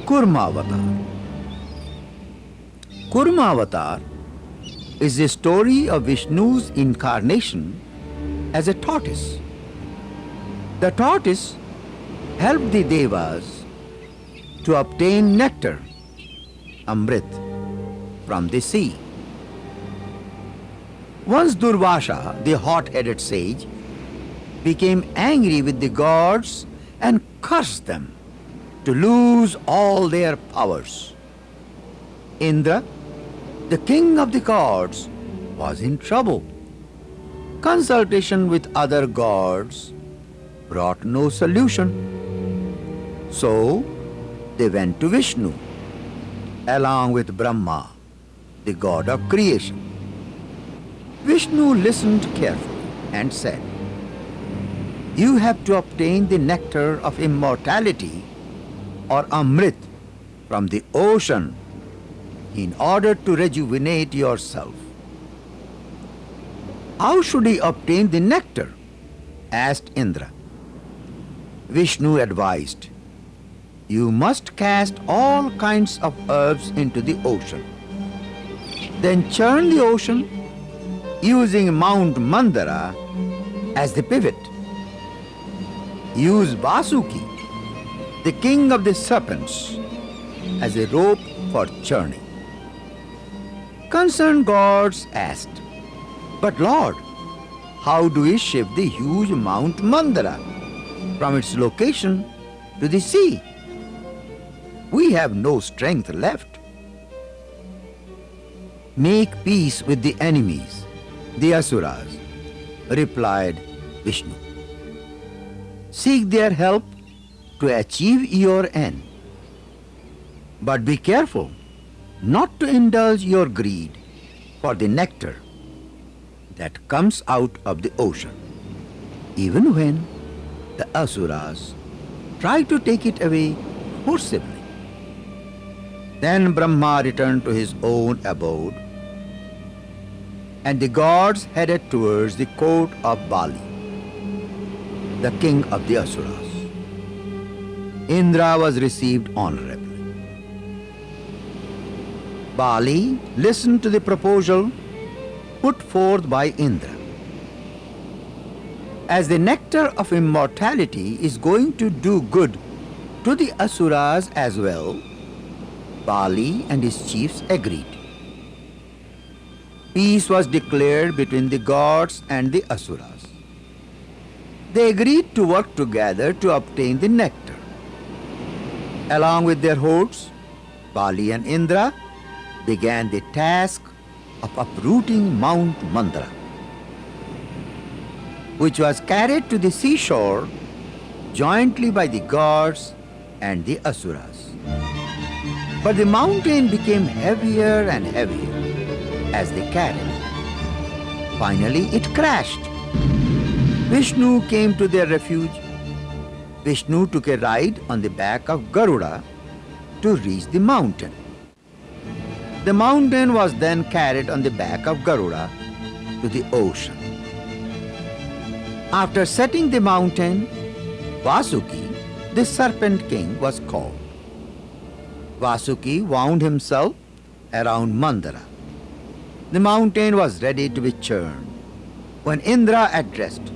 Kurmavatar. Kurmavatar is the story of Vishnu's incarnation as a tortoise. The tortoise helped the Devas to obtain nectar, Amrit, from the sea. Once Durvasha, the hot-headed sage, became angry with the gods and cursed them to lose all their powers. Indra, the king of the gods, was in trouble. Consultation with other gods brought no solution. So they went to Vishnu, along with Brahma, the god of creation. Vishnu listened carefully and said, "You have to obtain the nectar of immortality or Amrit from the ocean in order to rejuvenate yourself." "How should he obtain the nectar?" asked Indra. Vishnu advised, "You must cast all kinds of herbs into the ocean. Then churn the ocean using Mount Mandara as the pivot. Use Vasuki, the king of the serpents, as a rope for churning." Concerned gods asked, "But Lord, how do we shift the huge Mount Mandara from its location to the sea? We have no strength left." "Make peace with the enemies, the Asuras," replied Vishnu. "Seek their help to achieve your end. But be careful not to indulge your greed for the nectar that comes out of the ocean, even when the Asuras try to take it away forcibly." Then Brahma returned to his own abode, and the gods headed towards the court of Bali, the king of the Asuras. Indra was received honorably. Bali listened to the proposal put forth by Indra. As the nectar of immortality is going to do good to the Asuras as well, Bali and his chiefs agreed. Peace was declared between the gods and the Asuras. They agreed to work together to obtain the nectar. Along with their hordes, Bali and Indra began the task of uprooting Mount Mandara, which was carried to the seashore jointly by the gods and the Asuras. But the mountain became heavier and heavier as they carried. Finally, it crashed. Vishnu came to their refuge. Vishnu took a ride on the back of Garuda to reach the mountain. The mountain was then carried on the back of Garuda to the ocean. After setting the mountain, Vasuki, the serpent king, was called. Vasuki wound himself around Mandara. The mountain was ready to be churned when Indra addressed,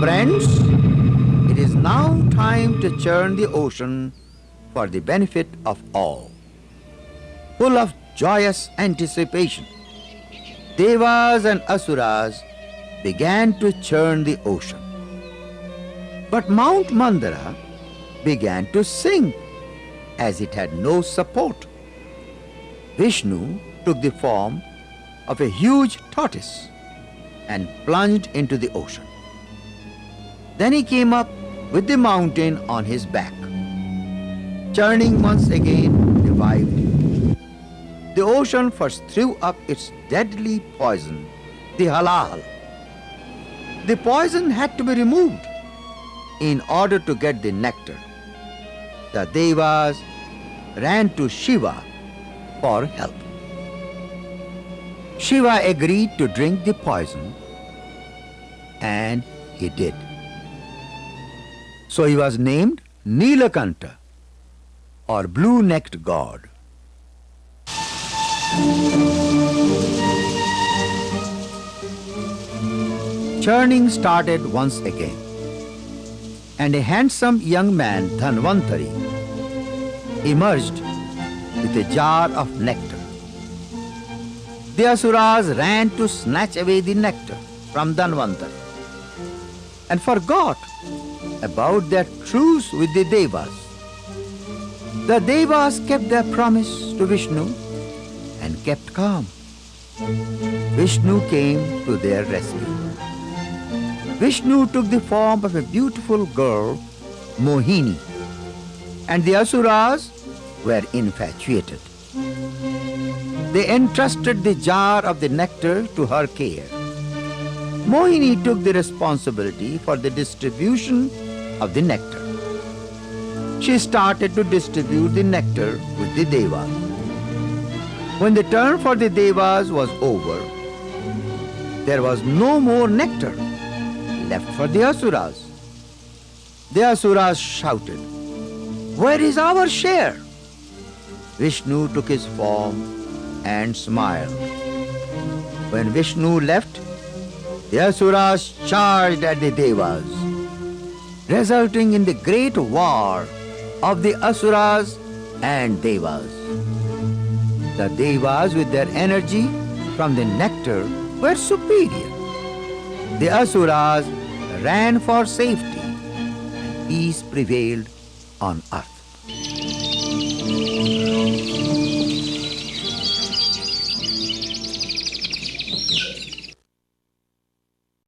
"Friends, it is now time to churn the ocean for the benefit of all." Full of joyous anticipation, Devas and Asuras began to churn the ocean. But Mount Mandara began to sink as it had no support. Vishnu took the form of a huge tortoise and plunged into the ocean. Then he came up with the mountain on his back. Churning once again revived him. The ocean first threw up its deadly poison, the halal. The poison had to be removed in order to get the nectar. The Devas ran to Shiva for help. Shiva agreed to drink the poison, and he did. So he was named Nilakanta, or blue-necked god. Churning started once again, and a handsome young man, Dhanvantari, emerged with a jar of nectar. The Asuras ran to snatch away the nectar from Dhanvantari and forgot about their truce with the Devas. The Devas kept their promise to Vishnu and kept calm. Vishnu came to their rescue. Vishnu took the form of a beautiful girl, Mohini, and the Asuras were infatuated. They entrusted the jar of the nectar to her care. Mohini took the responsibility for the distribution of the nectar. She started to distribute the nectar with the Devas. When the turn for the Devas was over, there was no more nectar left for the Asuras. The Asuras shouted, "Where is our share?" Vishnu took his form and smiled. When Vishnu left, the Asuras charged at the Devas, resulting in the great war of the Asuras and Devas. The Devas, with their energy from the nectar, were superior. The Asuras ran for safety, and peace prevailed on earth.